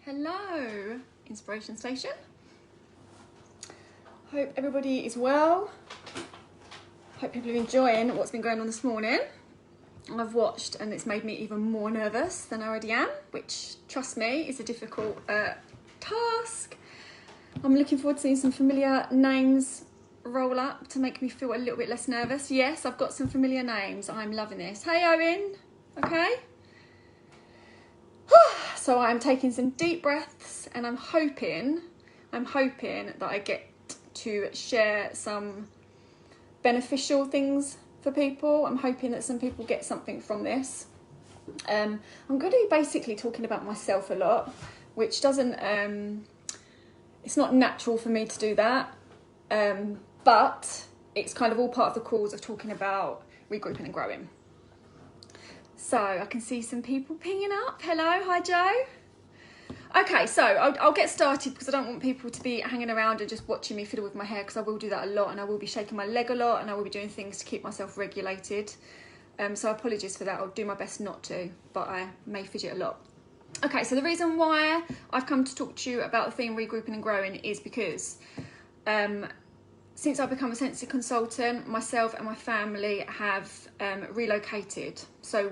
Hello, Inspiration Station. Hope everybody is well. Hope people are enjoying what's been going on this morning. I've watched and it's made me even more nervous than I already am, which, trust me, is a difficult task. I'm looking forward to seeing some familiar names roll up to make me feel a little bit less nervous. Yes, I've got some familiar names. I'm loving this. Hey, Owen. Okay. So I'm taking some deep breaths and I'm hoping that I get to share some beneficial things for people. I'm hoping that some people get something from this. I'm going to be basically talking about myself a lot, which doesn't, it's not natural for me to do that, but it's kind of all part of the cause of talking about regrouping and growing. So I can see some people pinging up. Hello, hi Joe. Okay, so I'll get started because I don't want people to be hanging around and just watching me fiddle with my hair, because I will do that a lot and I will be shaking my leg a lot and I will be doing things to keep myself regulated. So apologies for that. I'll do my best not to, but I may fidget a lot. Okay, so the reason why I've come to talk to you about the theme regrouping and growing is because since I've become a Scentsy consultant, myself and my family have relocated. So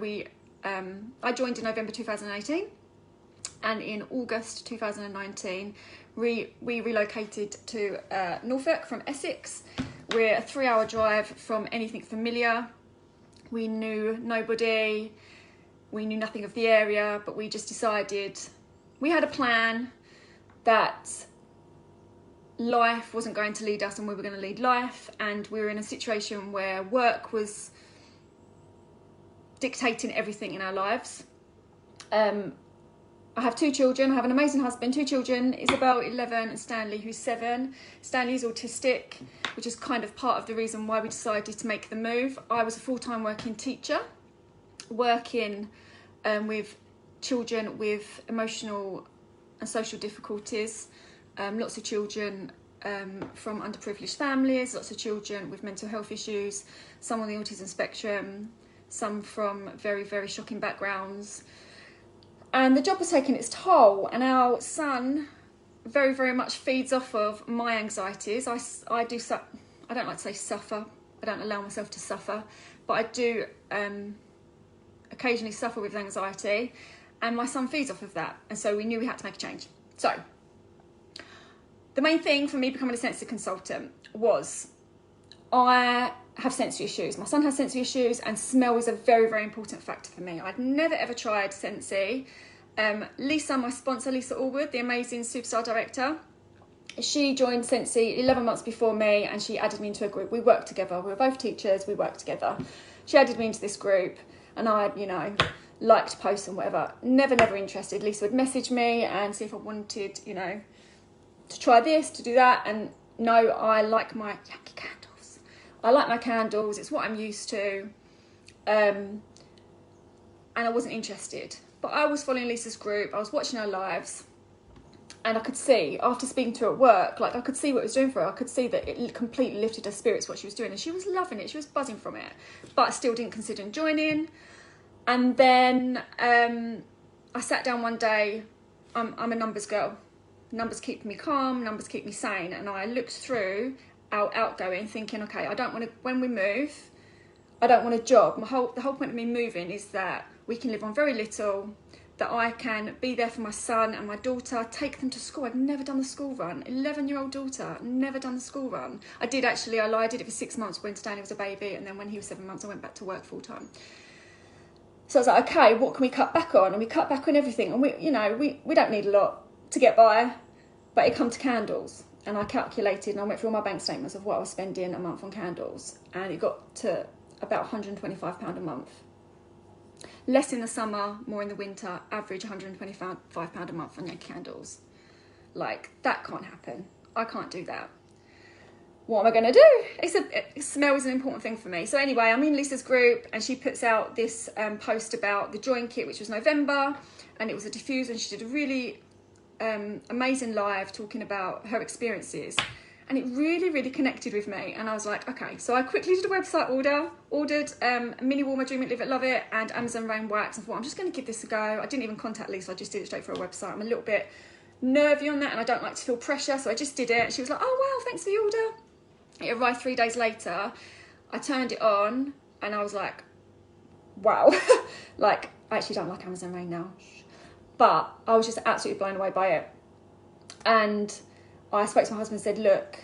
I joined in November 2018, and in August 2019, we relocated to Norfolk from Essex. We're a 3-hour drive from anything familiar. We knew nobody, we knew nothing of the area, but we just decided, we had a plan that life wasn't going to lead us and we were going to lead life, and we were in a situation where work was dictating everything in our lives. I have 2 children. I have an amazing husband, 2 children, Isabel, 11, and Stanley, who's 7. Stanley's autistic, which is kind of part of the reason why we decided to make the move. I was a full-time working teacher, working with children with emotional and social difficulties, lots of children from underprivileged families, lots of children with mental health issues, some on the autism spectrum, some from very, very shocking backgrounds. And the job was taking its toll, and our son very, very much feeds off of my anxieties. I don't like to say suffer. I don't allow myself to suffer, but I do occasionally suffer with anxiety, and my son feeds off of that. And so we knew we had to make a change. So the main thing for me becoming a Scentsy consultant was I have sensory issues. My son has sensory issues, and smell is a very, very important factor for me. I'd never ever tried Scentsy. Lisa, my sponsor, Lisa Allwood, the amazing superstar director, she joined Scentsy 11 months before me, and she added me into a group. We worked together. We were both teachers. We worked together. She added me into this group, and I, liked posts and whatever. Never interested. Lisa would message me and see if I wanted, to try this, to do that. And no, I like my Yankee candles. I like my candles. It's what I'm used to. And I wasn't interested. But I was following Lisa's group. I was watching her lives. And I could see, after speaking to her at work, I could see what it was doing for her. I could see that it completely lifted her spirits, what she was doing. And she was loving it. She was buzzing from it. But I still didn't consider joining. And then I sat down one day. I'm a numbers girl. Numbers keep me calm. Numbers keep me sane. And I looked through our outgoing, thinking, okay, I don't want to, when we move, I don't want a job. The whole point of me moving is that we can live on very little, that I can be there for my son and my daughter, take them to school. I've never done the school run. 11-year-old daughter, never done the school run. I did actually, I lied, I did it for 6 months when Stanley was a baby, and then when he was 7 months, I went back to work full time. So I was like, okay, what can we cut back on? And we cut back on everything. And we don't need a lot to get by, but it come to candles. And I calculated and I went through all my bank statements of what I was spending a month on candles. And it got to about £125 a month. Less in the summer, more in the winter, average £125 a month on your candles. That can't happen. I can't do that. What am I going to do? Smell is an important thing for me. So anyway, I'm in Lisa's group, and she puts out this post about the join kit, which was November, and it was a diffuser, and she did a really amazing live talking about her experiences. And it really, really connected with me. And I was like, okay. So I quickly did a website ordered a mini warmer, Dream It, Live It, Love It, and Amazon Rain Wax. I thought, I'm just going to give this a go. I didn't even contact Lisa. I just did it straight for a website. I'm a little bit nervy on that, and I don't like to feel pressure. So I just did it. She was like, oh, wow, thanks for the order. It arrived 3 days later. I turned it on, and I was like, wow. Like, I actually don't like Amazon Rain now. But I was just absolutely blown away by it. And I spoke to my husband and said, look,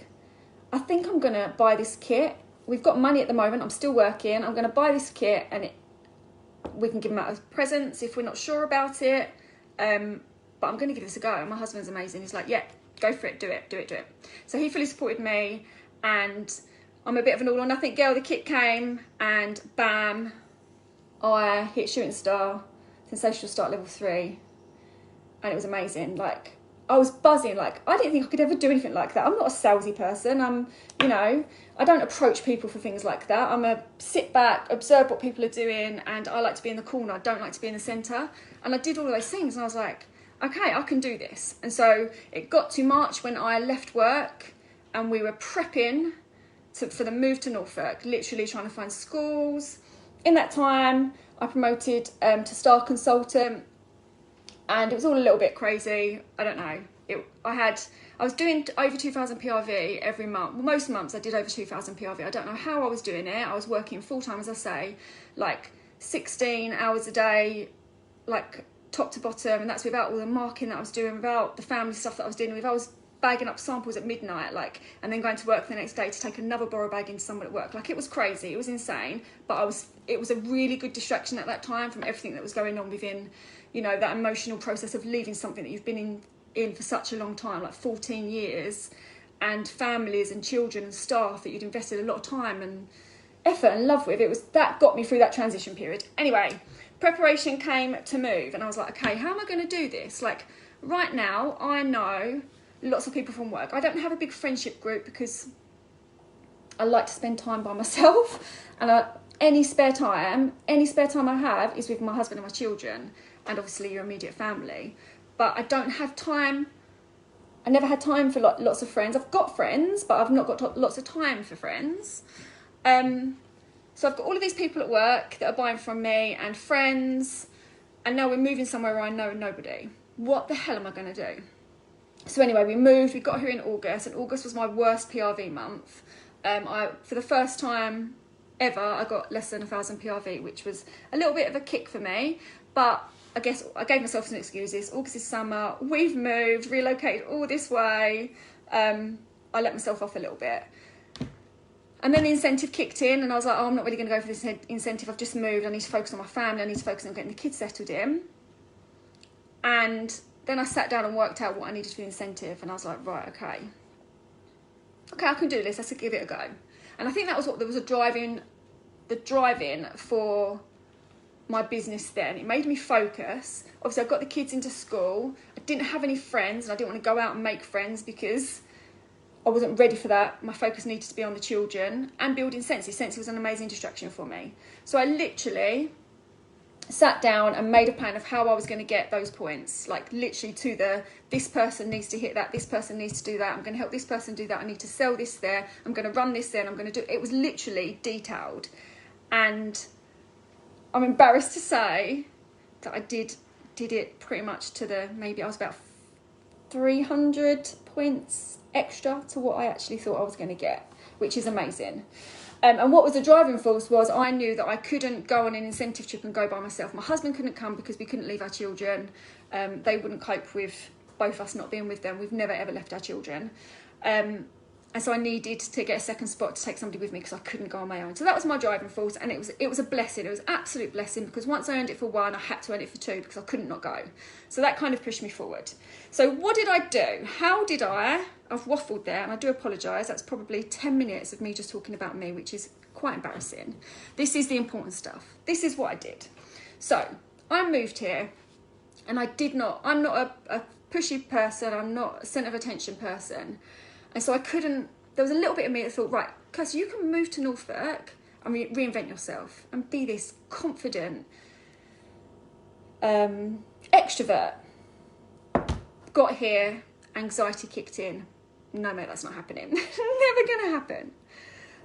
I think I'm going to buy this kit. We've got money at the moment. I'm still working. I'm going to buy this kit, and we can give them out as presents if we're not sure about it. But I'm going to give this a go. And my husband's amazing. He's like, yeah, go for it. Do it. So he fully supported me, and I'm a bit of an all or nothing girl. The kit came, and bam, I hit shooting star, sensational start level 3. And it was amazing. Like, I was buzzing. Like, I didn't think I could ever do anything like that. I'm not a salesy person. I don't approach people for things like that. I'm a sit back, observe what people are doing, and I like to be in the corner. I don't like to be in the centre. And I did all of those things, and I was like, okay, I can do this. And so it got to March when I left work, and we were prepping for the move to Norfolk, literally trying to find schools. In that time, I promoted to star consultant. And it was all a little bit crazy. I don't know. I was doing over 2,000 PRV every month. Well, most months I did over 2,000 PRV. I don't know how I was doing it. I was working full time, as I say, like 16 hours a day, like top to bottom. And that's without all the marking that I was doing, without the family stuff that I was dealing with. I was bagging up samples at midnight, and then going to work the next day to take another borrow bag into someone at work. Like, it was crazy. It was insane. But it was a really good distraction at that time from everything that was going on within, that emotional process of leaving something that you've been in for such a long time, like 14 years, and families and children and staff that you'd invested a lot of time and effort and love with. That got me through that transition period. Anyway, preparation came to move, and I was like, okay, how am I going to do this? Like, right now, I know lots of people from work. I don't have a big friendship group because I like to spend time by myself, and any spare time I have is with my husband and my children, and obviously your immediate family. But I don't have time. I never had time for lots of friends. I've got friends, but I've not got lots of time for friends. So I've got all of these people at work that are buying from me, and friends, and now we're moving somewhere where I know nobody. What the hell am I going to do? So anyway, we got here in August, and August was my worst PRV month. For the first time ever, I got less than 1,000 PRV, which was a little bit of a kick for me, but I guess I gave myself some excuses. August is summer, we've moved, relocated all this way. I let myself off a little bit. And then the incentive kicked in, and I was like, oh, I'm not really going to go for this incentive. I've just moved. I need to focus on my family. I need to focus on getting the kids settled in. And then I sat down and worked out what I needed for the incentive, and I was like, right, okay, I can do this. Let's give it a go. And I think that was what there was the driving for my business then. It made me focus. Obviously, I got the kids into school. I didn't have any friends, and I didn't want to go out and make friends because I wasn't ready for that. My focus needed to be on the children and building Scentsy. Scentsy was an amazing distraction for me. So I literally sat down and made a plan of how I was going to get those points, like literally to this person needs to hit that, this person needs to do that, I'm going to help this person do that, I need to sell this there, I'm going to run this there, and I'm going to do it. Was literally detailed, and I'm embarrassed to say that I did it pretty much to maybe I was about 300 points extra to what I actually thought I was going to get, which is amazing. And what was the driving force was I knew that I couldn't go on an incentive trip and go by myself. My husband couldn't come because we couldn't leave our children. They wouldn't cope with both of us not being with them. We've never ever left our children. And so I needed to get a second spot to take somebody with me because I couldn't go on my own. So that was my driving force, and it was a blessing. It was an absolute blessing because once I earned it for one, I had to earn it for two because I couldn't not go. So that kind of pushed me forward. So what did I do? I've waffled there, and I do apologise. That's probably 10 minutes of me just talking about me, which is quite embarrassing. This is the important stuff. This is what I did. So I moved here, and I'm not a pushy person. I'm not a centre of attention person. And so there was a little bit of me that thought, right, Kirsty, you can move to Norfolk and reinvent yourself and be this confident extrovert. Got here, anxiety kicked in. no mate, that's not happening. Never gonna happen.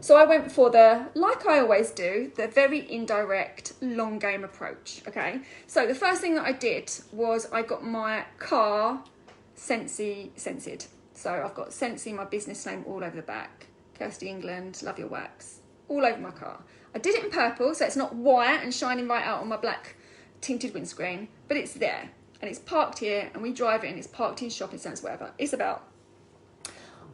So I went for the, like I always do, the very indirect, long game approach, okay? So the first thing that I did was I got my car Scentsied. So I've got Scentsy, my business name, all over the back. Kirsty England, love your wax, all over my car. I did it in purple, so it's not white and shining right out on my black tinted windscreen, but it's there. And it's parked here, and we drive it, and it's parked in shopping centres, whatever. It's about,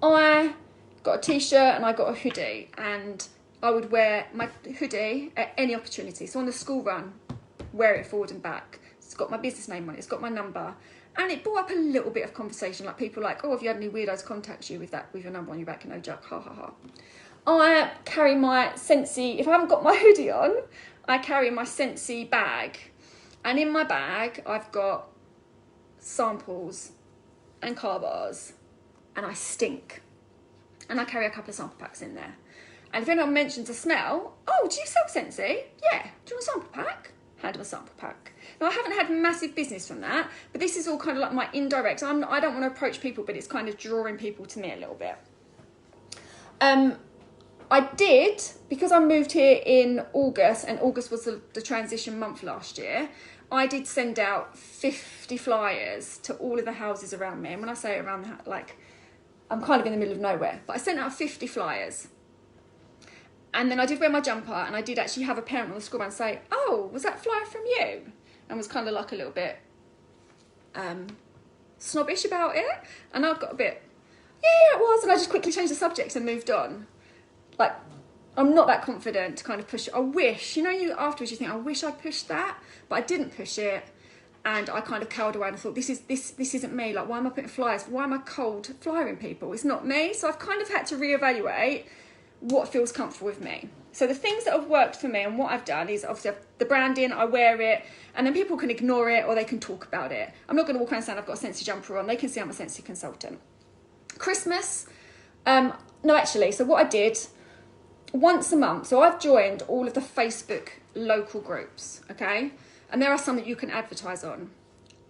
I got a t-shirt and I got a hoodie, and I would wear my hoodie at any opportunity. So on the school run, wear it forward and back. It's got my business name on it, it's got my number, and it brought up a little bit of conversation, like people like, oh, have you had any weirdos contact you with your number on your back? No joke, ha ha ha. I carry my Scentsy, if I haven't got my hoodie on, I carry my Scentsy bag, and in my bag I've got samples and car bars, and I stink. And I carry a couple of sample packs in there. And if anyone mentions a smell, oh, do you sell Scentsy? Yeah. Do you want a sample pack? Hand them a sample pack. Now, I haven't had massive business from that, but this is all kind of like my indirect. I don't want to approach people, but it's kind of drawing people to me a little bit. I did, because I moved here in August, and August was the transition month last year, I did send out 50 flyers to all of the houses around me. And when I say around, like, I'm kind of in the middle of nowhere, but I sent out 50 flyers. And then I did wear my jumper, and I did actually have a parent on the school run say, oh, was that flyer from you? And was kind of like a little bit snobbish about it. And I got a bit, yeah, it was. And I just quickly changed the subject and moved on. Like, I'm not that confident to kind of push it. I wish, afterwards you think, I wish I'd pushed that, but I didn't push it. And I kind of cowered away and I thought, this isn't me. Like, why am I putting flyers? Why am I cold flyering people? It's not me. So I've kind of had to reevaluate what feels comfortable with me. So the things that have worked for me and what I've done is obviously the branding, I wear it, and then people can ignore it or they can talk about it. I'm not going to walk around saying I've got a Scentsy jumper on. They can see I'm a Scentsy consultant. Christmas, no, actually, so what I did, once a month, so I've joined all of the Facebook local groups, okay? And there are some that you can advertise on.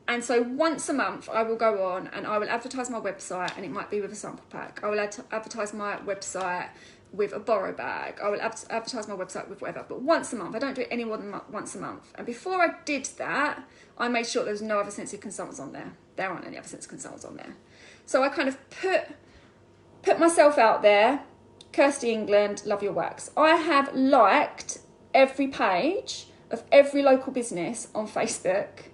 And so once a month, I will go on and I will advertise my website, and it might be with a sample pack. I will advertise my website with a borrow bag. I will advertise my website with whatever. But once a month, I don't do it any more than once a month. And before I did that, I made sure there was no other Scentsy consultants on there. There aren't any other Scentsy consultants on there. So I kind of put myself out there. Kirsty England, love your wax. I have liked every page of every local business on Facebook,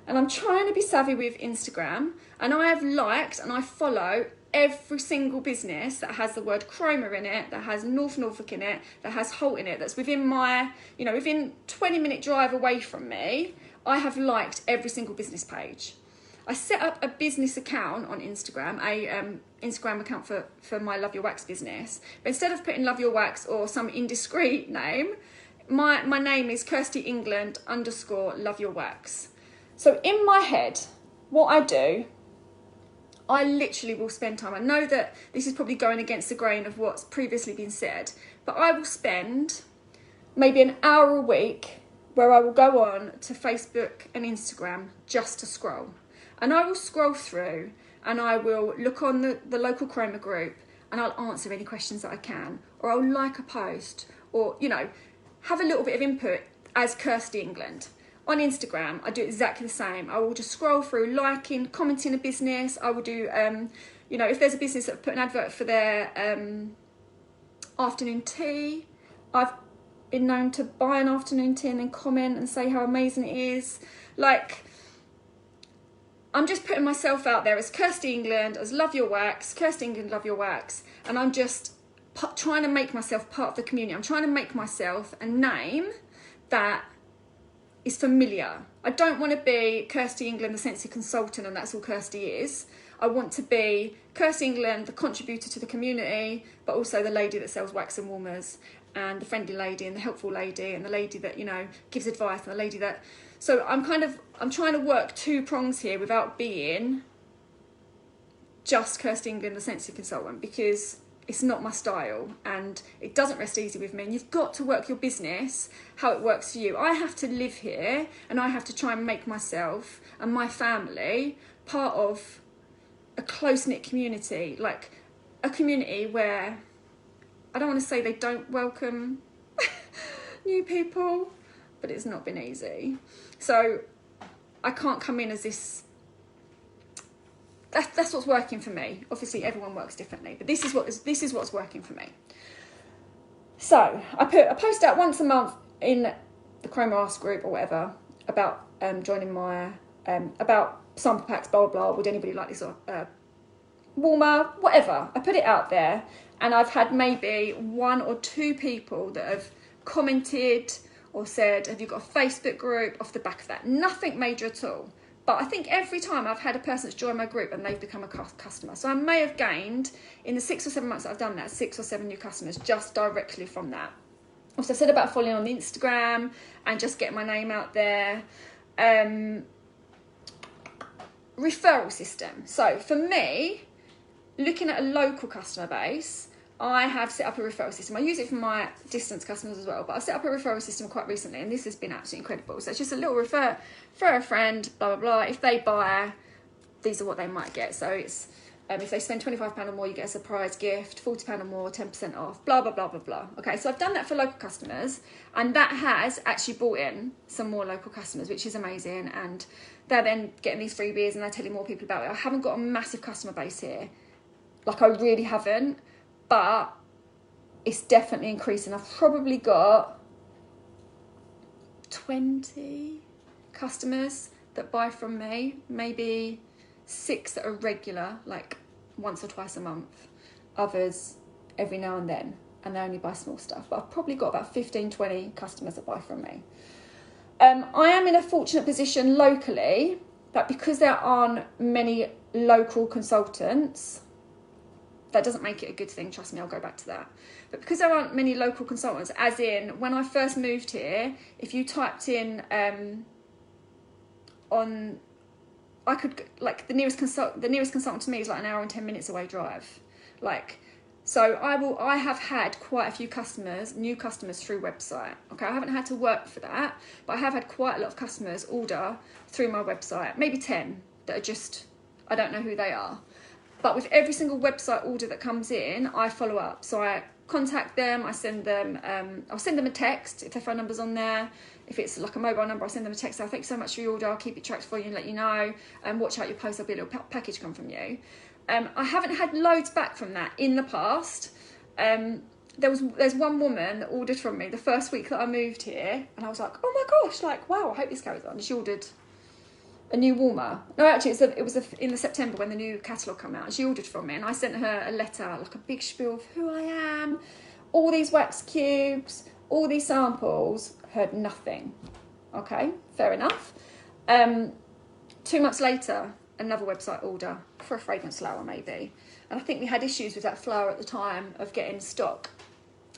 and I'm trying to be savvy with Instagram, and I have liked and I follow every single business that has the word Chroma in it, that has North Norfolk in it, that has Holt in it, that's within my, within 20-minute drive away from me. I have liked every single business page. I set up a business account on Instagram, Instagram account for my Love Your Wax business, but instead of putting Love Your Wax or some indiscreet name, my name is Kirsty England _ Love Your Wax. So in my head, what I do, I literally will spend time. I know that this is probably going against the grain of what's previously been said, but I will spend maybe an hour a week where I will go on to Facebook and Instagram just to scroll. And I will scroll through and I will look on the local Chroma group and I'll answer any questions that I can, or I'll like a post, or, have a little bit of input as Kirsty England. On Instagram, I do exactly the same. I will just scroll through, liking, commenting a business. I will do, if there's a business that put an advert for their afternoon tea, I've been known to buy an afternoon tea and then comment and say how amazing it is. Like, I'm just putting myself out there as Kirsty England, as Love Your Wax, Kirsty England, Love Your Wax, and I'm just trying to make myself part of the community. I'm trying to make myself a name that is familiar. I don't want to be Kirsty England, the Scentsy consultant, and that's all Kirsty is. I want to be Kirsty England, the contributor to the community, but also the lady that sells wax and warmers, and the friendly lady, and the helpful lady, and the lady that, gives advice, and the lady that... So I'm trying to work two prongs here without being just Kirsty England, the Scentsy consultant, because it's not my style and it doesn't rest easy with me. And you've got to work your business how it works for you. I have to live here and I have to try and make myself and my family part of a close-knit community. Like, a community where I don't want to say they don't welcome new people, but it's not been easy. So I can't come in as this. That's what's working for me. Obviously, everyone works differently, but this is what's working for me. So I post out once a month in the Chroma Ask group or whatever about joining my about sample packs, blah blah blah. Would anybody like this warmer? Whatever. I put it out there, and I've had maybe 1 or 2 people that have commented or said, "Have you got a Facebook group?" Off the back of that, nothing major at all. But I think every time I've had a person that's joined my group and they've become a customer. So I may have gained, in the 6 or 7 months that I've done that, 6 or 7 new customers just directly from that. Also, I said about following on Instagram and just getting my name out there. Referral system. So for me, looking at a local customer base, I have set up a referral system. I use it for my distance customers as well, but I've set up a referral system quite recently, and this has been absolutely incredible. So it's just a little refer a friend, blah, blah, blah. If they buy, these are what they might get. So it's if they spend £25 or more, you get a surprise gift, £40 or more, 10% off, blah, blah, blah, blah, blah. Okay, so I've done that for local customers, and that has actually brought in some more local customers, which is amazing. And they're then getting these freebies, and they're telling more people about it. I haven't got a massive customer base here. Like, I really haven't. But it's definitely increasing. I've probably got 20 customers that buy from me, maybe 6 that are regular, like once or twice a month, others every now and then, and they only buy small stuff. But I've probably got about 15, 20 customers that buy from me. I am in a fortunate position locally that because there aren't many local consultants, that doesn't make it a good thing, trust me, I'll go back to that. But because there aren't many local consultants, as in, when I first moved here, if you typed in I could, like, the nearest consultant to me is like an hour and 10 minutes away drive. Like, so I have had quite a few customers, new customers through website. Okay, I haven't had to work for that, but I have had quite a lot of customers order through my website, maybe 10 that are just, I don't know who they are. But with every single website order that comes in, I follow up. So I contact them, I send them, I'll send them a text if their phone number's on there. If it's like a mobile number, I'll send them a text. Thank you so much for your order. I'll keep it tracked for you and let you know. Watch out your post, there'll be a little package come from you. I haven't had loads back from that in the past. There's one woman that ordered from me the first week that I moved here, and I was like, oh my gosh, like, wow, I hope this carries on. She ordered a new warmer. No, actually, it was in the September when the new catalogue came out, and she ordered from me, and I sent her a letter, like a big spiel of who I am, all these wax cubes, all these samples. Heard nothing. Okay, fair enough. 2 months later, another website order for a fragrance flower maybe, and I think we had issues with that flower at the time of getting stock.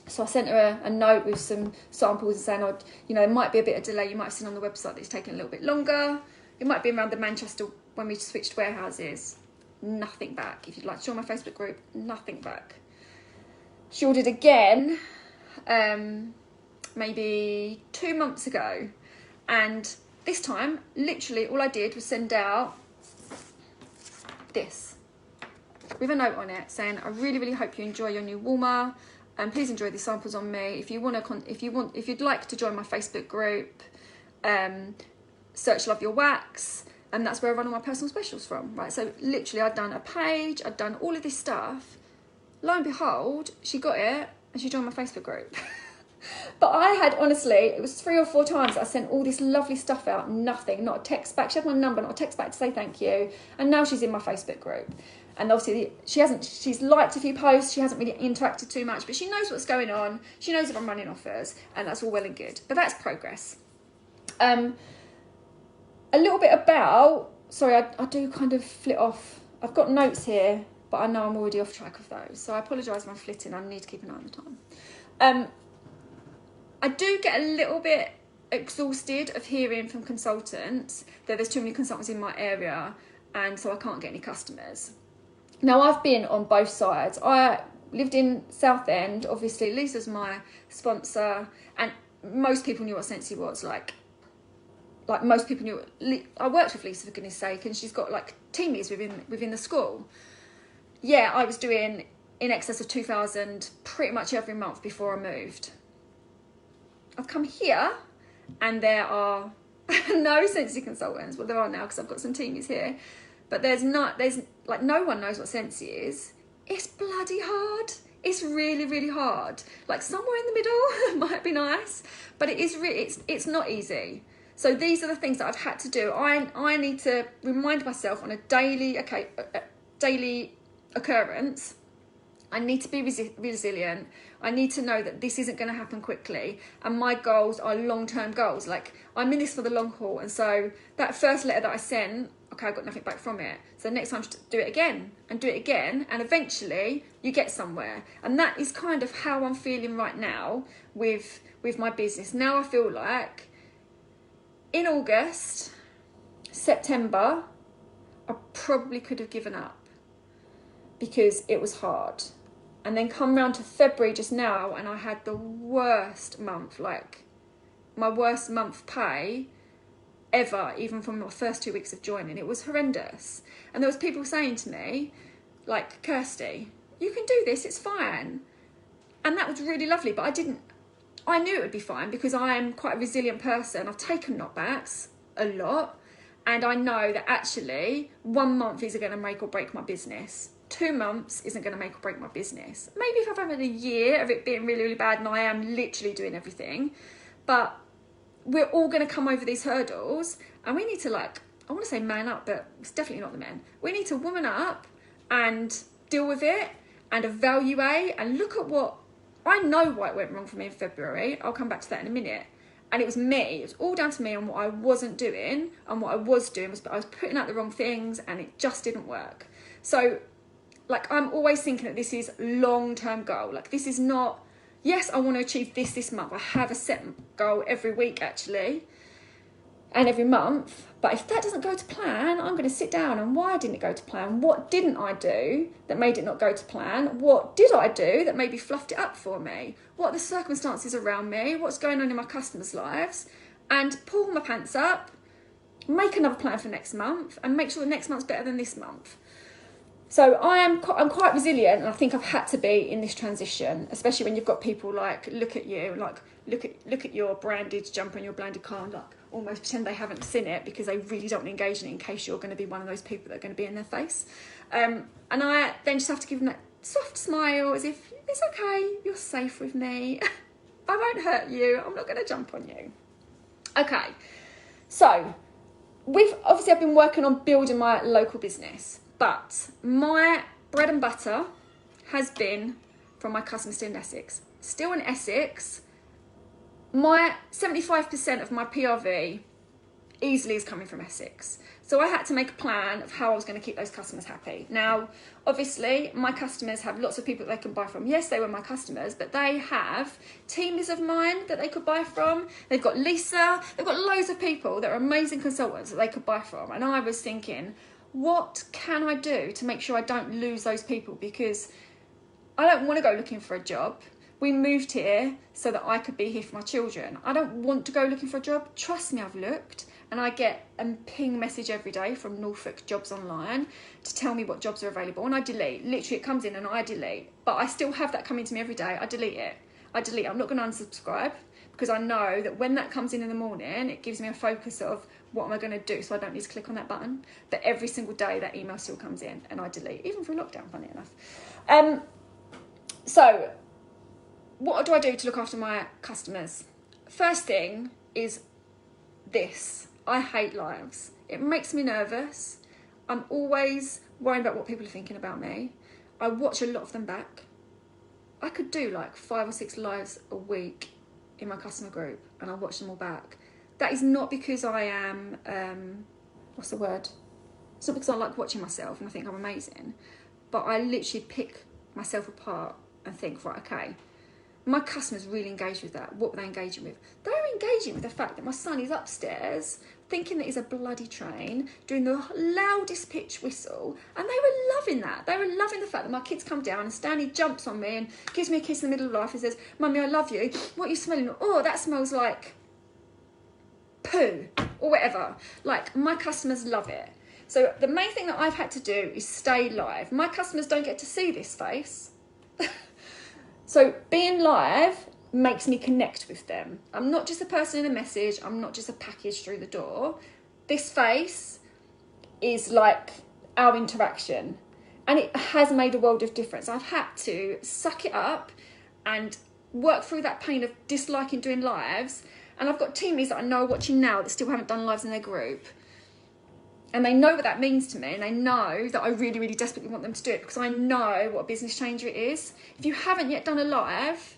So I sent her a note with some samples and saying, it might be a bit of delay. You might have seen on the website that it's taking a little bit longer. It might be around the Manchester when we switched warehouses. Nothing back. If you'd like to join my Facebook group, nothing back. She ordered again, maybe 2 months ago. And this time, literally, all I did was send out this with a note on it saying, I really, really hope you enjoy your new warmer. And please enjoy these samples on me. If you'd like to join my Facebook group, search Love Your Wax, and that's where I run all my personal specials from, right? So literally I'd done a page, I'd done all of this stuff. Lo and behold, she got it and she joined my Facebook group. But I had, honestly, it was 3 or 4 times I sent all this lovely stuff out, nothing, not a text back. She had my number, not a text back to say thank you. And now she's in my Facebook group. And obviously she's liked a few posts, she hasn't really interacted too much, but she knows what's going on. She knows if I'm running offers, and that's all well and good. But that's progress. A little bit about, sorry, I do kind of flit off. I've got notes here, but I know I'm already off track of those. So I apologise if I'm flitting. I need to keep an eye on the time. I do get a little bit exhausted of hearing from consultants that there's too many consultants in my area, and so I can't get any customers. Now, I've been on both sides. I lived in Southend. Obviously, Lisa's my sponsor, and most people knew what Scentsy was like most people knew. I worked with Lisa, for goodness sake, and she's got like team leads within the school. Yeah, I was doing in excess of 2,000 pretty much every month before I moved. I've come here and there are no Scentsy consultants. Well, there are now because I've got some teamies here, but there's like no one knows what Scentsy is. It's bloody hard. It's really, really hard. Like somewhere in the middle might be nice, but it is it's not easy. So these are the things that I've had to do. I need to remind myself on a daily occurrence. I need to be resilient. I need to know that this isn't going to happen quickly. And my goals are long-term goals. Like, I'm in this for the long haul. And so that first letter that I sent, okay, I got nothing back from it. So next time, just do it again and do it again. And eventually you get somewhere. And that is kind of how I'm feeling right now with my business. Now I feel like in August, September, I probably could have given up because it was hard. And then come round to February just now, and I had the worst month, like my worst month pay ever, even from my first 2 weeks of joining. It was horrendous. And there was people saying to me, like, Kirsty, you can do this, it's fine. And that was really lovely, but I knew it would be fine because I am quite a resilient person. I've taken knockbacks a lot, and I know that actually 1 month isn't going to make or break my business. 2 months isn't going to make or break my business. Maybe if I've had a year of it being really, really bad and I am literally doing everything, but we're all going to come over these hurdles, and we need to, like, I want to say man up, but it's definitely not the men. We need to woman up and deal with it and evaluate and look at what, I know why it went wrong for me in February. I'll come back to that in a minute. And it was me. It was all down to me on what I wasn't doing, and what I was doing was I was putting out the wrong things and it just didn't work. So, like, I'm always thinking that this is long-term goal. Like, this is not, yes, I want to achieve this month. I have a set goal every week, actually, and every month. But if that doesn't go to plan, I'm going to sit down and why didn't it go to plan? What didn't I do that made it not go to plan? What did I do that maybe fluffed it up for me? What are the circumstances around me? What's going on in my customers' lives? And pull my pants up, make another plan for next month, and make sure the next month's better than this month. So I'm quite resilient, and I think I've had to be in this transition, especially when you've got people like look at you, like look at your branded jumper and your branded car, and like almost pretend they haven't seen it because they really don't engage in it in case you're going to be one of those people that are going to be in their face. And I then just have to give them that soft smile as if it's okay, you're safe with me, I won't hurt you, I'm not going to jump on you. Okay, so I've been working on building my local business. But my bread and butter has been from my customers still in Essex. Still in Essex, my 75% of my PRV easily is coming from Essex. So I had to make a plan of how I was going to keep those customers happy. Now, obviously, my customers have lots of people that they can buy from. Yes, they were my customers, but they have teams of mine that they could buy from. They've got Lisa. They've got loads of people that are amazing consultants that they could buy from. And I was thinking, what can I do to make sure I don't lose those people? Because I don't want to go looking for a job. We moved here so that I could be here for my children. I don't want to go looking for a job. Trust me, I've looked, and I get a ping message every day from Norfolk Jobs Online to tell me what jobs are available, and I delete. Literally, it comes in and I delete. But I still have that coming to me every day. I delete it. I'm not going to unsubscribe because I know that when that comes in the morning, it gives me a focus of what am I going to do, so I don't need to click on that button. But every single day that email still comes in and I delete, even through lockdown, funny enough. So what do I do to look after my customers? First thing is this. I hate lives. It makes me nervous. I'm always worrying about what people are thinking about me. I watch a lot of them back. I could do like 5 or 6 lives a week in my customer group, and I watch them all back. That is not because I am, what's the word? It's not because I like watching myself and I think I'm amazing, but I literally pick myself apart and think, right, okay, my customers really engage with that. What were they engaging with? They were engaging with the fact that my son is upstairs thinking that he's a bloody train, doing the loudest pitch whistle, and they were loving that. They were loving the fact that my kids come down and Stanley jumps on me and gives me a kiss in the middle of life and says, Mummy, I love you. What are you smelling? Oh, that smells like poo or whatever. Like, my customers love it. So the main thing that I've had to do is stay live. My customers don't get to see this face. So being live makes me connect with them. I'm not just a person in a message. I'm not just a package through the door. This face is like our interaction. And it has made a world of difference. I've had to suck it up and work through that pain of disliking doing lives. And I've got teammates that I know are watching now that still haven't done lives in their group. And they know what that means to me. And they know that I really, really desperately want them to do it because I know what a business changer it is. If you haven't yet done a live,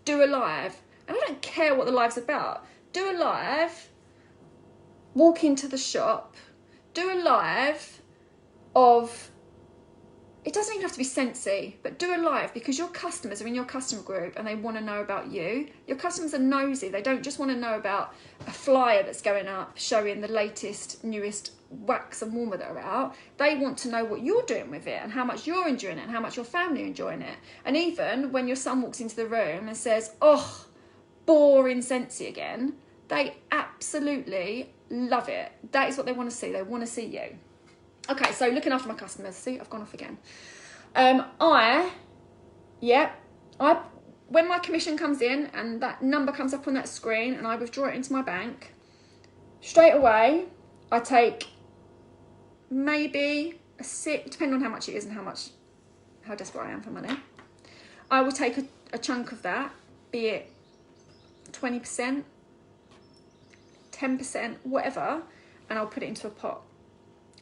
do a live. And I don't care what the live's about. Do a live, walk into the shop, do a live of, it doesn't even have to be Scentsy, but do a live because your customers are in your customer group and they want to know about you. Your customers are nosy. They don't just want to know about a flyer that's going up showing the latest, newest wax and warmer that are out. They want to know what you're doing with it and how much you're enjoying it and how much your family are enjoying it. And even when your son walks into the room and says, oh, boring Scentsy again, they absolutely love it. That is what they want to see. They want to see you. Okay, so looking after my customers. See, I've gone off again. When my commission comes in and that number comes up on that screen and I withdraw it into my bank, straight away, I take maybe a sip, depending on how much it is and how desperate I am for money. I will take a chunk of that, be it 20%, 10%, whatever, and I'll put it into a pot.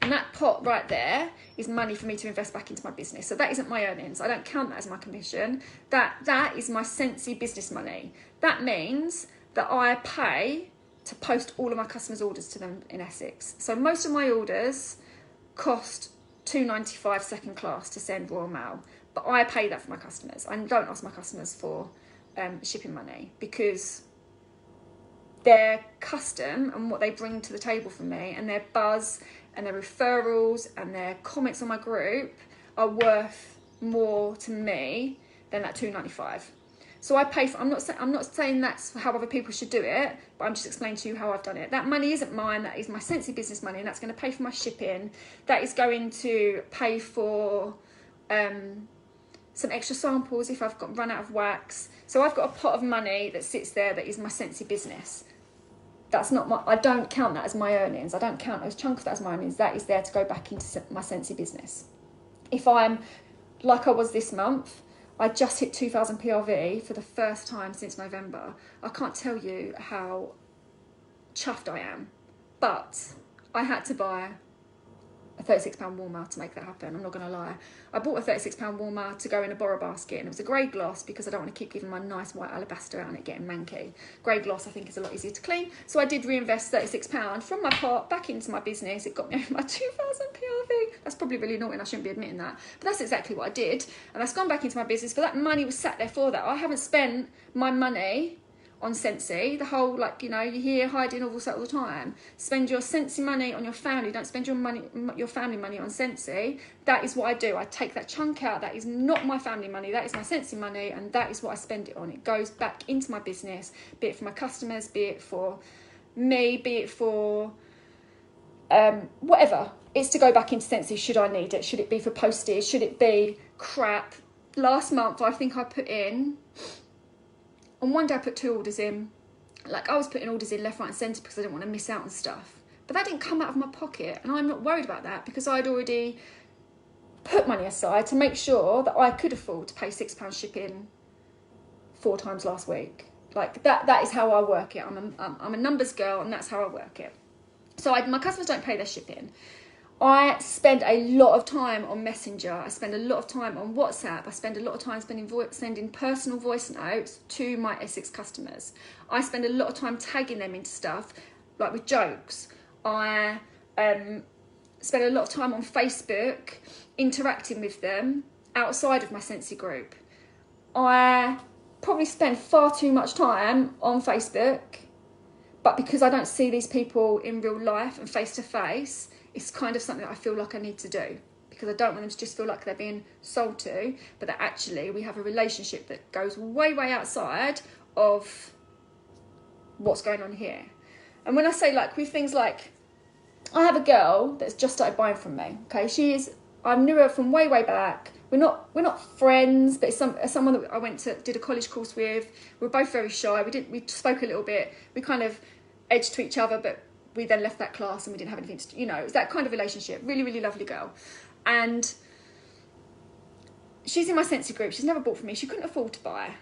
And that pot right there is money for me to invest back into my business. So that isn't my earnings. I don't count that as my commission. That is my Scentsy business money. That means that I pay to post all of my customers' orders to them in Essex. So most of my orders cost $2.95 second class to send Royal Mail. But I pay that for my customers. I don't ask my customers for shipping money because their custom and what they bring to the table for me and their buzz and their referrals and their comments on my group are worth more to me than that $2.95. So I pay for, I'm not saying that's how other people should do it, but I'm just explaining to you how I've done it. That money isn't mine, that is my Scentsy business money, and that's going to pay for my shipping. That is going to pay for some extra samples if I've run out of wax. So I've got a pot of money that sits there that is my Scentsy business. That's not I don't count that as my earnings. I don't count those chunks of that as my earnings. That is there to go back into my Scentsy business. If I'm, like I was this month, I just hit 2,000 PRV for the first time since November. I can't tell you how chuffed I am. But I had to buy a £36 warmer to make that happen. I'm not going to lie. I bought a £36 warmer to go in a borrow basket, and it was a grey gloss because I don't want to keep giving my nice white alabaster out and it getting manky. Grey gloss I think is a lot easier to clean. So I did reinvest £36 from my pot back into my business. It got me over my 2,000 PRV. That's probably really naughty and I shouldn't be admitting that. But that's exactly what I did. And that's gone back into my business. But that money was sat there for that. I haven't spent my money on Scentsy, the whole, like, you know, you hear Heidi novels all the time. Spend your Scentsy money on your family. Don't spend your family money on Scentsy. That is what I do. I take that chunk out. That is not my family money. That is my Scentsy money, and that is what I spend it on. It goes back into my business, be it for my customers, be it for me, be it for whatever. It's to go back into Scentsy should I need it. Should it be for postage? Should it be crap? Last month, I think I put in... On one day I put 2 orders in. Like, I was putting orders in left, right and centre because I didn't want to miss out on stuff. But that didn't come out of my pocket, and I'm not worried about that because I'd already put money aside to make sure that I could afford to pay £6 shipping 4 times last week. Like, that is how I work it. I'm a numbers girl, and that's how I work it. So my customers don't pay their shipping. I spend a lot of time on Messenger. I spend a lot of time on WhatsApp. I spend a lot of time sending personal voice notes to my Essex customers. I spend a lot of time tagging them into stuff, like with jokes. I spend a lot of time on Facebook interacting with them outside of my Scentsy group. I probably spend far too much time on Facebook, but because I don't see these people in real life and face to face, it's kind of something that I feel like I need to do because I don't want them to just feel like they're being sold to, but that actually we have a relationship that goes way, way outside of what's going on here. And when I say, like, with things like, I have a girl that's just started buying from me, okay? I knew her from way, way back, we're not friends, but it's someone that I did a college course with. We were both very shy. We spoke a little bit. We kind of edged to each other, but we then left that class and we didn't have anything to do. You know, it was that kind of relationship. Really, really lovely girl. And she's in my Scentsy group. She's never bought from me. She couldn't afford to buy.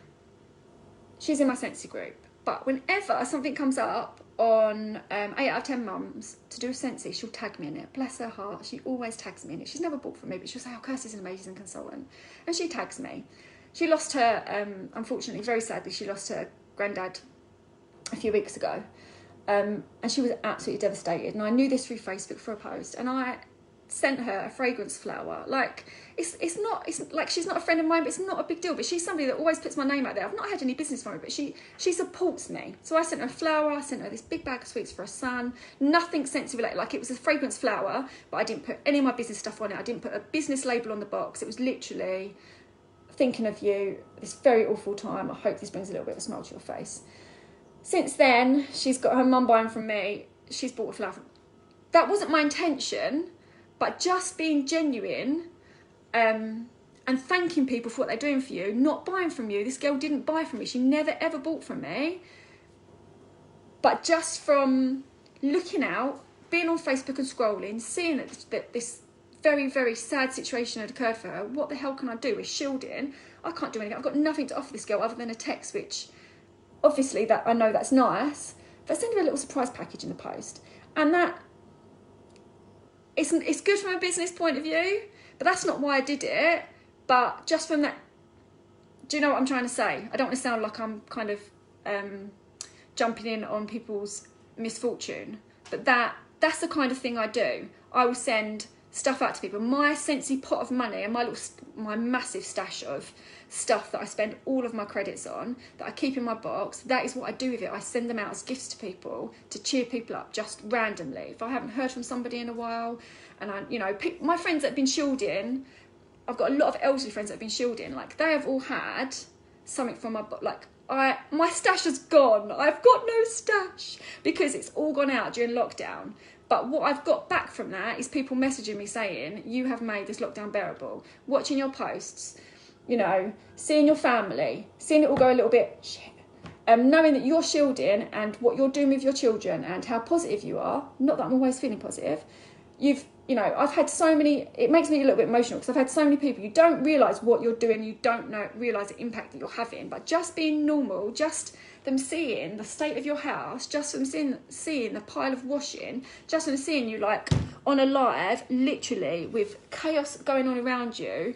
She's in my Scentsy group. But whenever something comes up on 8 out of 10 mums to do a Scentsy, she'll tag me in it. Bless her heart. She always tags me in it. She's never bought from me, but she'll say, oh, Kirsty's an amazing consultant. And she tags me. She lost her, unfortunately, very sadly, she lost her granddad a few weeks ago. And she was absolutely devastated. And I knew this through Facebook for a post. And I sent her a fragrance flower. Like, it's like she's not a friend of mine, but it's not a big deal. But she's somebody that always puts my name out there. I've not had any business from her, but she supports me. So I sent her a flower. I sent her this big bag of sweets for her son. Nothing Scentsy related. Like, it was a fragrance flower, but I didn't put any of my business stuff on it. I didn't put a business label on the box. It was literally thinking of you this very awful time. I hope this brings a little bit of a smile to your face. Since then, she's got her mum buying from me. She's bought a flower. That wasn't my intention, but just being genuine and thanking people for what they're doing for you, not buying from you. This girl didn't buy from me. She never, ever bought from me. But just from looking out, being on Facebook and scrolling, seeing that this very, very sad situation had occurred for her, what the hell can I do? We're shielding. I can't do anything. I've got nothing to offer this girl other than a text, which obviously that I know that's nice. But I send her a little surprise package in the post. And that, it's good from a business point of view, but that's not why I did it. But just from that, do you know what I'm trying to say? I don't want to sound like I'm kind of jumping in on people's misfortune, but that's the kind of thing I do. I will send stuff out to people. My Scentsy pot of money and my massive stash of stuff that I spend all of my credits on, that I keep in my box, that is what I do with it. I send them out as gifts to people to cheer people up just randomly. If I haven't heard from somebody in a while, and my friends that have been shielding, I've got a lot of elderly friends that have been shielding, like they have all had something from my book. Like my stash is gone. I've got no stash because it's all gone out during lockdown. But what I've got back from that is people messaging me saying, you have made this lockdown bearable. Watching your posts, seeing your family, seeing it all go a little bit shit. Knowing that you're shielding and what you're doing with your children and how positive you are. Not that I'm always feeling positive. I've had so many, it makes me a little bit emotional because I've had so many people, you don't realise what you're doing, you don't realise the impact that you're having, but just being normal, just them seeing the state of your house, just them seeing the pile of washing, just them seeing you like on a live, literally with chaos going on around you,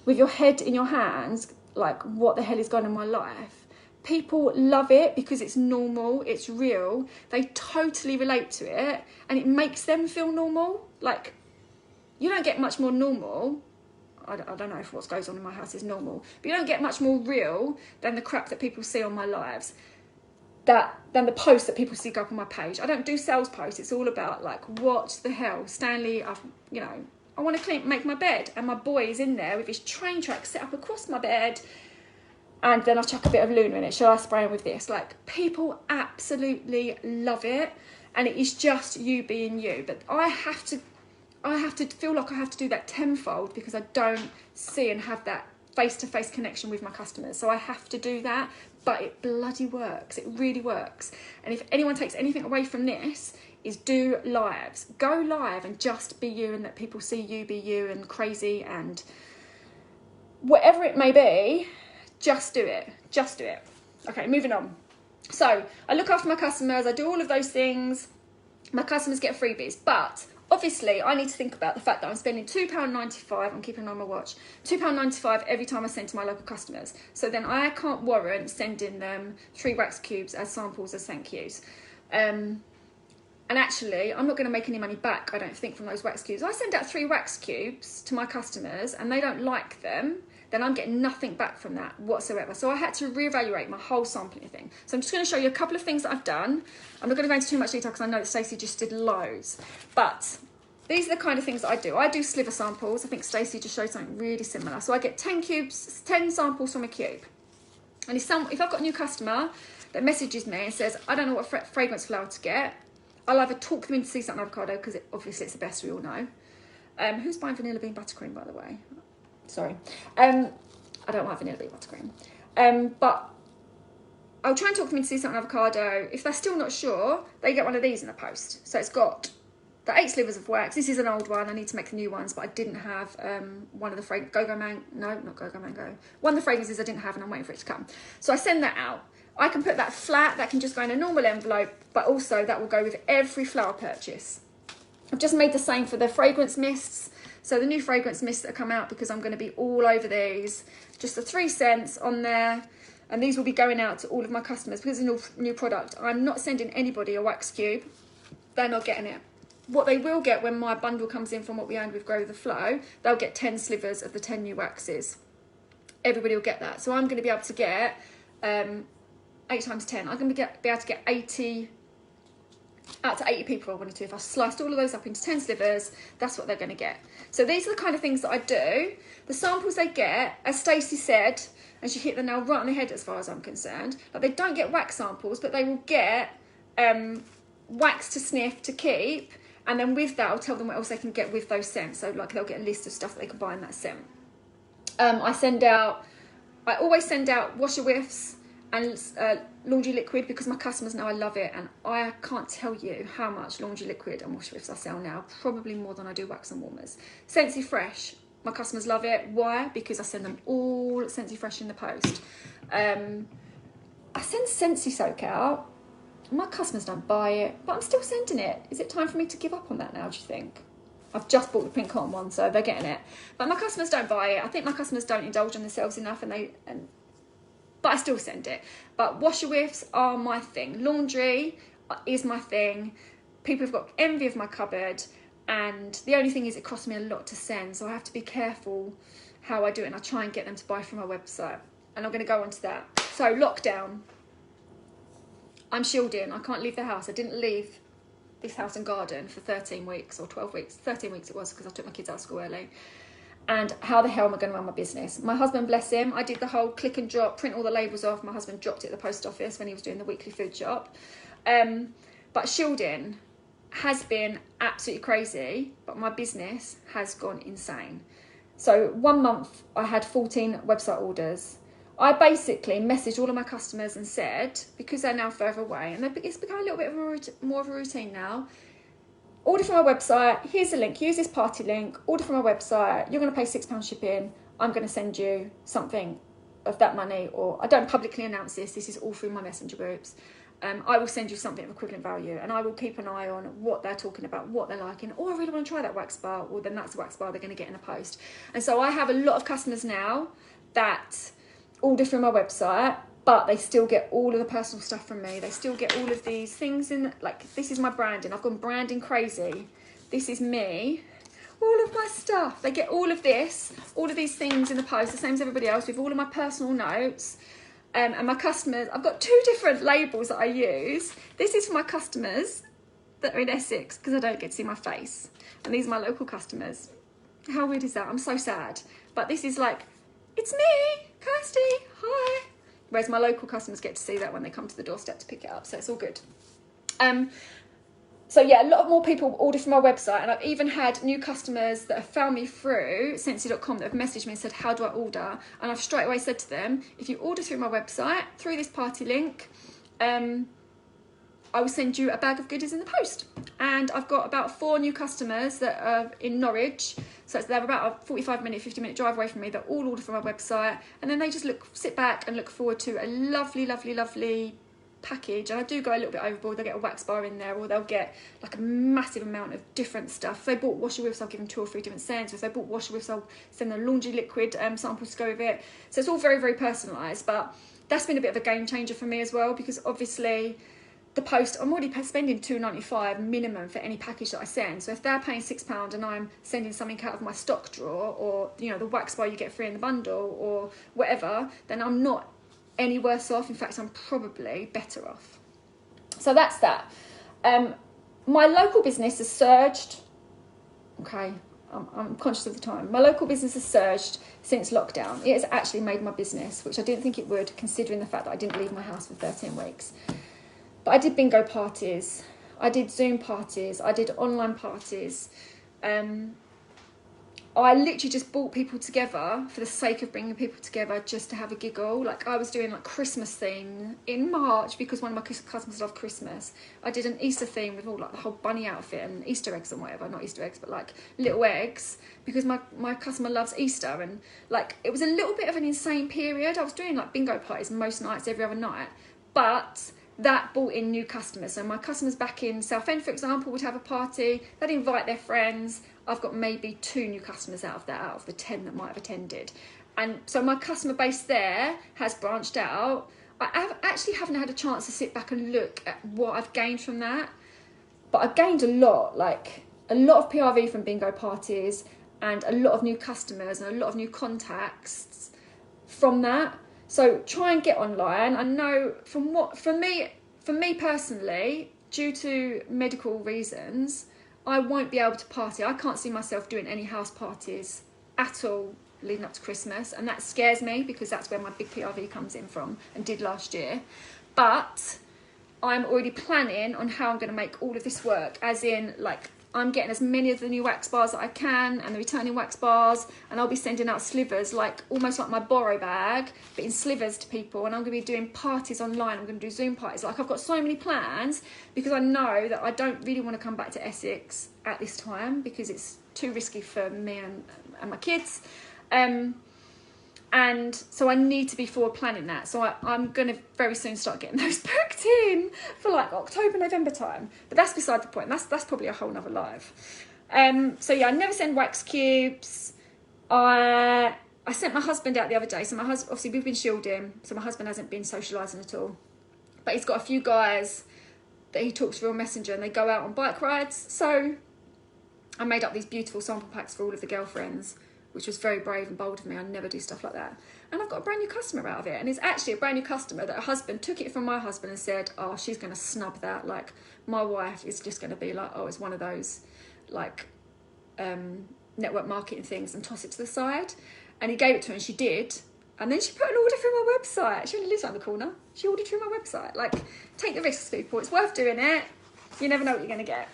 with your head in your hands, like what the hell is going on in my life? People love it because it's normal, it's real, they totally relate to it, and it makes them feel normal. Like, you don't get much more normal, I don't know if what goes on in my house is normal, but you don't get much more real than the crap that people see on my lives, than the posts that people see go up on my page. I don't do sales posts, it's all about like, what the hell, Stanley, I want to make my bed, and my boy is in there with his train tracks set up across my bed, and then I chuck a bit of Luna in it. Shall I spray him with this? Like, people absolutely love it, and it is just you being you. But I have to feel like I have to do that tenfold because I don't see and have that face-to-face connection with my customers. So I have to do that, but it bloody works. It really works. And if anyone takes anything away from this, is do lives. Go live and just be you, and let people see you be you, and crazy and whatever it may be. Just do it. Just do it. Okay, moving on. So I look after my customers. I do all of those things. My customers get freebies. But obviously, I need to think about the fact that I'm spending £2.95. I'm keeping an eye on my watch. £2.95 every time I send to my local customers. So then I can't warrant sending them 3 wax cubes as samples as thank yous. And actually, I'm not going to make any money back, I don't think, from those wax cubes. I send out 3 wax cubes to my customers and they don't like them, then I'm getting nothing back from that whatsoever. So I had to reevaluate my whole sampling thing. So I'm just going to show you a couple of things that I've done. I'm not going to go into too much detail because I know that Stacey just did loads. But these are the kind of things that I do. I do sliver samples. I think Stacey just showed something really similar. So I get 10 cubes, 10 samples from a cube. And if I've got a new customer that messages me and says, I don't know what fragrance flower to get, I'll either talk them into sea salt and avocado, because obviously it's the best, we all know. Who's buying vanilla bean buttercream, by the way? Sorry. I don't like vanilla beet buttercream. But I'll try and talk them into sea salt and avocado. If they're still not sure, they get one of these in the post. So it's got the 8 slivers of wax. This is an old one. I need to make the new ones, but I didn't have one of the one of the fragrances I didn't have, and I'm waiting for it to come. So I send that out. I can put that flat. That can just go in a normal envelope, but also that will go with every flower purchase. I've just made the same for the fragrance mists. So the new fragrance mists that come out, because I'm going to be all over these. Just the 3 scents on there. And these will be going out to all of my customers because it's a new product. I'm not sending anybody a wax cube. They're not getting it. What they will get when my bundle comes in from what we owned with Grow the Flow, they'll get 10 slivers of the 10 new waxes. Everybody will get that. So I'm going to be able to get 8 times 10. I'm going to be able to get 80, out to 80 people I wanted to. If I sliced all of those up into 10 slivers, that's what they're going to get. So these are the kind of things that I do. The samples they get, as Stacey said, and she hit the nail right on the head as far as I'm concerned, like they don't get wax samples, but they will get wax to sniff, to keep, and then with that I'll tell them what else they can get with those scents. So like they'll get a list of stuff that they can buy in that scent. I always send out washer whiffs and laundry liquid, because my customers know I love it, and I can't tell you how much laundry liquid and washer whiffs I sell now, probably more than I do wax and warmers. Scentsy Fresh, my customers love it. Why? Because I send them all Scentsy Fresh in the post. I send Scentsy Soak out. My customers don't buy it, but I'm still sending it. Is it time for me to give up on that now, do you think? I've just bought the pink cotton one, so they're getting it. But my customers don't buy it. I think my customers don't indulge on themselves enough, but I still send it. But washer whiffs are my thing. Laundry is my thing. People have got envy of my cupboard. And the only thing is it costs me a lot to send, so I have to be careful how I do it, and I try and get them to buy from my website. And I'm going to go on to that. So lockdown. I'm shielding. I can't leave the house. I didn't leave this house and garden for 13 weeks or 12 weeks. 13 weeks it was, because I took my kids out of school early. And how the hell am I going to run my business? My husband, bless him, I did the whole click and drop, print all the labels off. My husband dropped it at the post office when he was doing the weekly food shop. But shielding has been absolutely crazy, but my business has gone insane. So 1 month I had 14 website orders. I basically messaged all of my customers and said, because they're now further away, and it's become a little bit of more of a routine now, order from my website, here's the link, use this party link, order from my website, you're going to pay £6 shipping, I'm going to send you something of that money, or I don't publicly announce this is all through my messenger groups. I will send you something of equivalent value, and I will keep an eye on what they're talking about, what they're liking. Oh, I really want to try that wax bar. Well, then that's the wax bar they're going to get in a post. And so I have a lot of customers now that order from my website, but they still get all of the personal stuff from me. They still get all of these things in, like, this is my branding. I've gone branding crazy. This is me. All of my stuff. They get all of this, all of these things in the post, the same as everybody else, with all of my personal notes. And my customers, I've got 2 different labels that I use. This is for my customers that are in Essex, because I don't get to see my face. And these are my local customers. How weird is that? I'm so sad. But this is like, it's me, Kirsty, hi. Whereas my local customers get to see that when they come to the doorstep to pick it up. So it's all good. So yeah, a lot more people order from my website, and I've even had new customers that have found me through Scentsy.com that have messaged me and said, how do I order? And I've straight away said to them, if you order through my website, through this party link, I will send you a bag of goodies in the post. And I've got about 4 new customers that are in Norwich, so they're about a 45-minute, 50-minute drive away from me, that all order from my website, and then they just sit back and look forward to a lovely, lovely, lovely package. And I do go a little bit overboard. They'll get a wax bar in there, or they'll get like a massive amount of different stuff. If they bought washer whiffs, I'll give them 2 or 3 different scents. If they bought washer whiffs, I'll send them laundry liquid samples to go with it. So it's all very, very personalised, but that's been a bit of a game changer for me as well, because obviously the post, I'm already spending £2.95 minimum for any package that I send. So if they're paying £6 and I'm sending something out of my stock drawer, or the wax bar you get free in the bundle, or whatever, then I'm not any worse off. In fact, I'm probably better off. So that's that. My local business has surged. Okay, I'm conscious of the time. My local business has surged since lockdown. It has actually made my business, which I didn't think it would, considering the fact that I didn't leave my house for 13 weeks. But I did bingo parties. I did Zoom parties. I did online parties. I literally just brought people together for the sake of bringing people together, just to have a giggle. Like, I was doing like Christmas theme in March because one of my customers love Christmas. I did an Easter theme with all like the whole bunny outfit and Easter eggs and whatever. Not Easter eggs, but like little eggs, because my customer loves Easter. And like, it was a little bit of an insane period. I was doing like bingo parties most nights, every other night, but that brought in new customers. So my customers back in Southend, for example, would have a party. They'd invite their friends. I've got maybe 2 new customers out of that, out of the 10 that might have attended. And so my customer base there has branched out. Actually haven't had a chance to sit back and look at what I've gained from that. But I've gained a lot, like a lot of PRV from bingo parties and a lot of new customers and a lot of new contacts from that. So try and get online. I know for me personally, due to medical reasons, I won't be able to party. I can't see myself doing any house parties at all leading up to Christmas, and that scares me because that's where my big PRV comes in from, and did last year. But I'm already planning on how I'm going to make all of this work, as in, like, I'm getting as many of the new wax bars that I can and the returning wax bars, and I'll be sending out slivers, like almost like my borrow bag, but in slivers to people. And I'm going to be doing parties online. I'm going to do Zoom parties. Like, I've got so many plans because I know that I don't really want to come back to Essex at this time because it's too risky for me and my kids. And so I need to be forward planning that. So I'm going to very soon start getting those booked in for like October, November time. But that's beside the point. That's probably a whole nother live. So yeah, I never send wax cubes. I sent my husband out the other day. So my husband, obviously we've been shielding, so my husband hasn't been socialising at all. But he's got a few guys that he talks through on Messenger, and they go out on bike rides. So I made up these beautiful sample packs for all of the girlfriends, which was very brave and bold of me. I never do stuff like that. And I've got a brand new customer out of it. And it's actually a brand new customer that her husband took it from my husband and said, oh, she's going to snub that. Like, my wife is just going to be like, oh, it's one of those, like, network marketing things, and toss it to the side. And he gave it to her, and she did. And then she put an order through my website. She only lives around the corner. She ordered through my website. Like, take the risks, people. It's worth doing it. You never know what you're going to get.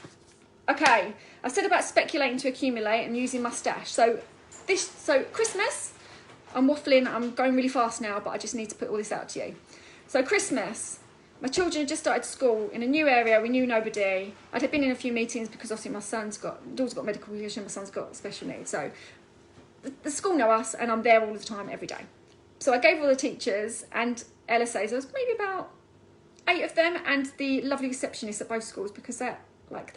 Okay, I said about speculating to accumulate and using my stash. So Christmas, I'm waffling, I'm going really fast now, but I just need to put all this out to you. So Christmas, my children had just started school in a new area. We knew nobody. I'd been in a few meetings because obviously my daughter's got medical condition, my son's got special needs. So the school know us, and I'm there all the time, every day. So I gave all the teachers and LSAs, there was maybe about 8 of them, and the lovely receptionists at both schools, because they're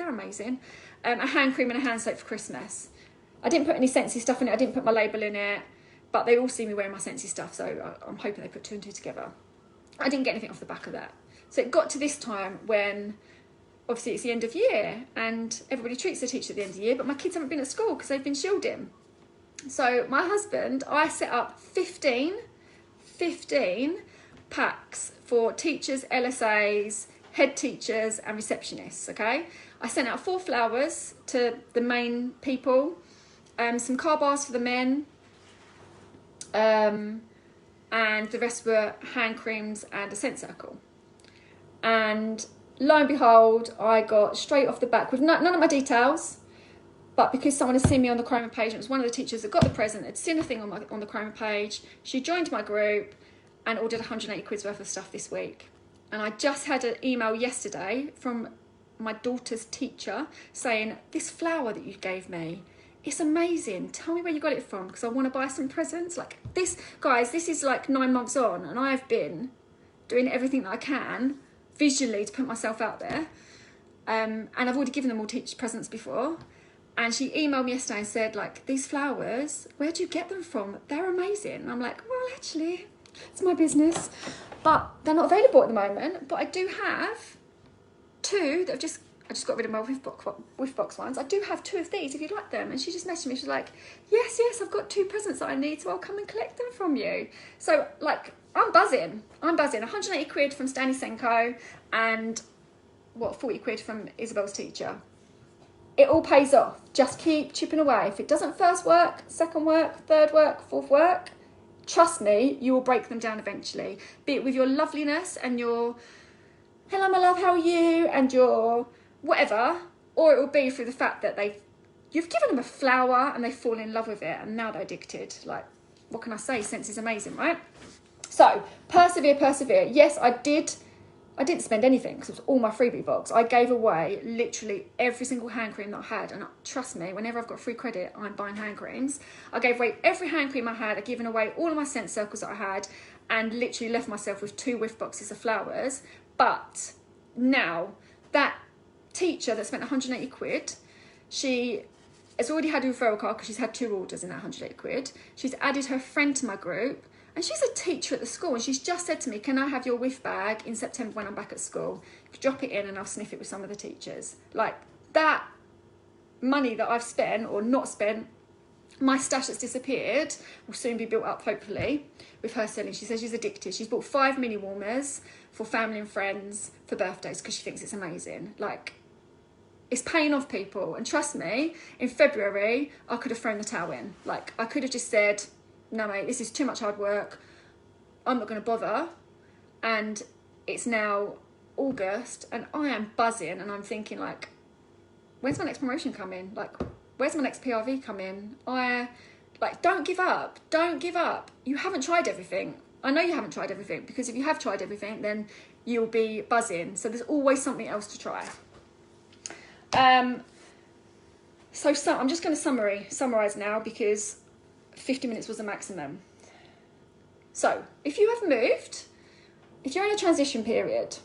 amazing, a hand cream and a hand soap for Christmas. I didn't put any Scentsy stuff in it. I didn't put my label in it, but they all see me wearing my Scentsy stuff, so I'm hoping they put 2 and 2 together. I didn't get anything off the back of that. So it got to this time when, obviously, it's the end of year, and everybody treats their teacher at the end of the year, but my kids haven't been at school because they've been shielding. So my husband, I set up 15 packs for teachers, LSAs, head teachers and receptionists, okay? I sent out 4 flowers to the main people, some car bars for the men, and the rest were hand creams and a scent circle. And lo and behold, I got straight off the back with none of my details, but because someone had seen me on the Chroma page, it was one of the teachers that got the present, had seen a thing on the Chroma page, she joined my group and ordered 180 quid's worth of stuff this week. And I just had an email yesterday from my daughter's teacher saying, this flower that you gave me, it's amazing. Tell me where you got it from, because I want to buy some presents. Like this, guys, this is like 9 months on, and I've been doing everything that I can visually to put myself out there. And I've already given them all teacher presents before. And she emailed me yesterday and said, like, these flowers, where do you get them from? They're amazing. And I'm like, well, actually, it's my business. But they're not available at the moment. But I do have 2 that I just got rid of my whiff box ones. I do have 2 of these if you'd like them. And she just messaged me. She's like, yes, I've got 2 presents that I need, so I'll come and collect them from you. So, like, I'm buzzing. 180 quid from Stanley Senko and, 40 quid from Isabel's teacher. It all pays off. Just keep chipping away. If it doesn't first work, second work, third work, fourth work, trust me, you will break them down eventually. Be it with your loveliness and your, hello my love, how are you? And your whatever, or it will be through the fact that they've you've given them a flower and they fall in love with it and now they're addicted. Like, what can I say? Scents is amazing, right? So persevere, persevere. Yes, I didn't spend anything because it was all my freebie box. I gave away literally every single hand cream that I had. And trust me, whenever I've got free credit, I'm buying hand creams. I gave away every hand cream I had. I've given away all of my scent circles that I had and literally left myself with 2 whiff boxes of flowers. But now that teacher that spent 180 quid, she has already had a referral card because she's had 2 orders in that 180 quid. She's added her friend to my group. And she's a teacher at the school, and she's just said to me, can I have your whiff bag in September when I'm back at school? Drop it in and I'll sniff it with some of the teachers. Like, that money that I've spent or not spent, my stash that's disappeared will soon be built up, hopefully, with her selling. She says she's addicted. She's bought 5 mini warmers for family and friends for birthdays because she thinks it's amazing. Like, it's paying off, people. And trust me, in February, I could have thrown the towel in. Like, I could have just said, no mate, this is too much hard work, I'm not going to bother. And it's now August and I am buzzing and I'm thinking, like, when's my next promotion coming? Like, where's my next PRV coming? Don't give up. Don't give up. You haven't tried everything. I know you haven't tried everything, because if you have tried everything, then you'll be buzzing. So there's always something else to try. So I'm just going to summarize now, because 50 minutes was the maximum. So if you have moved, if you're in a transition period,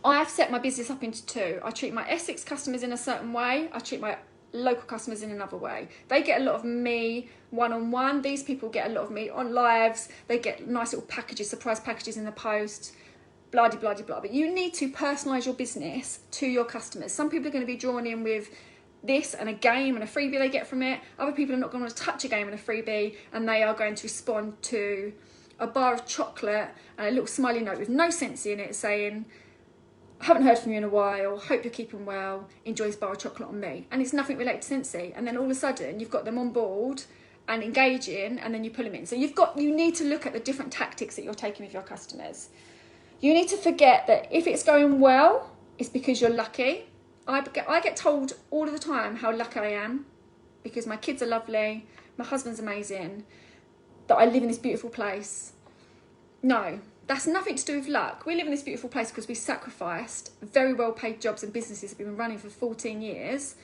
I have set my business up into 2. I treat my Essex customers in a certain way. I treat my local customers in another way. They get a lot of me one-on-one. These people get a lot of me on lives. They get nice little packages, surprise packages in the post, blah, blah, blah, blah. But you need to personalise your business to your customers. Some people are going to be drawn in with this and a game and a freebie they get from it. Other people are not going to touch a game and a freebie, and they are going to respond to a bar of chocolate and a little smiley note with no Scentsy in it saying, haven't heard from you in a while, hope you're keeping well, enjoy this bar of chocolate on me. And it's nothing related to Scentsy. And then all of a sudden you've got them on board and engaging, and then you pull them in. So you need to look at the different tactics that you're taking with your customers. You need to forget that if it's going well, it's because you're lucky. I get told all of the time how lucky I am, because my kids are lovely, my husband's amazing, that I live in this beautiful place. No, that's nothing to do with luck. We live in this beautiful place because we sacrificed very well paid jobs and businesses that we've been running for 14 years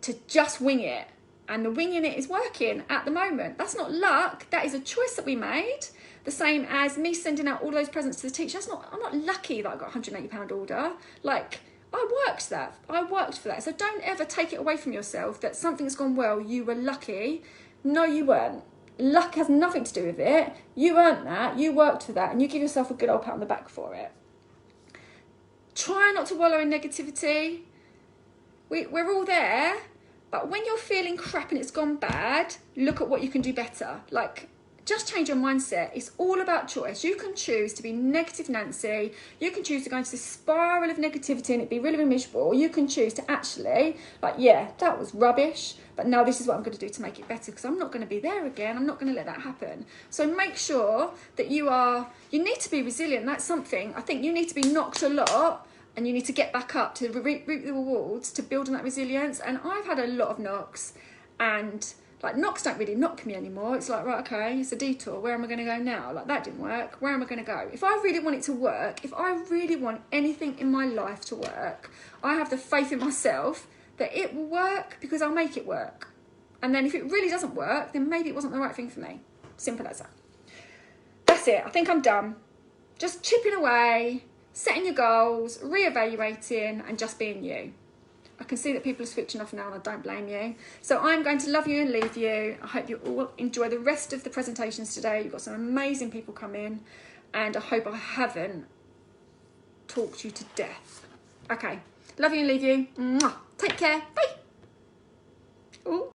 to just wing it. And the winging it is working at the moment. That's not luck. That is a choice that we made. The same as me sending out all those presents to the teacher. I'm not lucky that I got a £180 order. Like, I worked for that. So don't ever take it away from yourself that something's gone well, you were lucky. No, you weren't. Luck has nothing to do with it. You earned that, you worked for that, and you give yourself a good old pat on the back for it. Try not to wallow in negativity. We're all there, but when you're feeling crap and it's gone bad, look at what you can do better. Like, just change your mindset. It's all about choice. You can choose to be negative Nancy. You can choose to go into this spiral of negativity and it be really miserable. Or you can choose to actually, like, yeah, that was rubbish, but now this is what I'm going to do to make it better, because I'm not going to be there again. I'm not going to let that happen. So make sure that you need to be resilient. That's something. I think you need to be knocked a lot and you need to get back up to reap the rewards, to build on that resilience. And I've had a lot of knocks, and like, knocks don't really knock me anymore. It's like, right, okay, it's a detour. Where am I going to go now? Like, that didn't work. Where am I going to go? If I really want it to work, if I really want anything in my life to work, I have the faith in myself that it will work, because I'll make it work. And then if it really doesn't work, then maybe it wasn't the right thing for me. Simple as that. That's it. I think I'm done. Just chipping away, setting your goals, reevaluating, and just being you. I can see that people are switching off now, and I don't blame you. So I'm going to love you and leave you. I hope you all enjoy the rest of the presentations today. You've got some amazing people coming, and I hope I haven't talked you to death. Okay, love you and leave you. Mwah. Take care. Bye. Ooh.